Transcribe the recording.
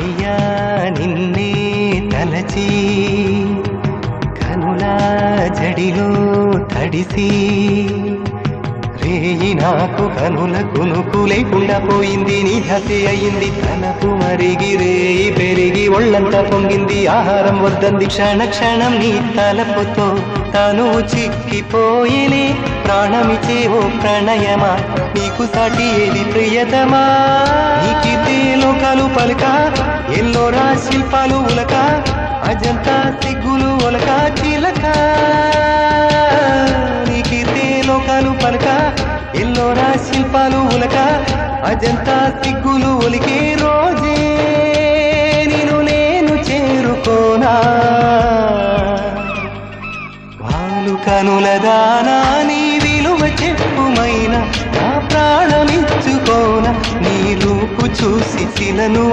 చెలియా నిన్నే తలచి కనుల జడిలో తడిసి రేయి నాకు కనుల కునుకు లేకుండా పోయింది నీ హసి అయింది తనకు మరిగి రేయి పెరిగి ఒళ్ళంతా పొంగింది ఆహారం వద్దంది క్షణ క్షణం నీ తలపుతో తను చిక్కిపోయేనే ప్రాణమిచే ఓ ప్రణయమా నీకు సాటి ఏది ప్రియతమా నీకితే లోకాలు పలుక ఎల్లోరా శిల్పాలు ఉలక అజంతా సిగ్గులు ఒలక చిలక నీకితే లోకాలు పలుక ఎల్లోరా శిల్పాలు ఉలక అజంతా సిగ్గులు ఒలికే రోజే నిన్ను నేను చేరుకోనా వాలు కనుల దానా నీ విలువ చెప్పుమైనా నా ప్రాణమిచ్చుకోన నీ రూపు చూసి శిలను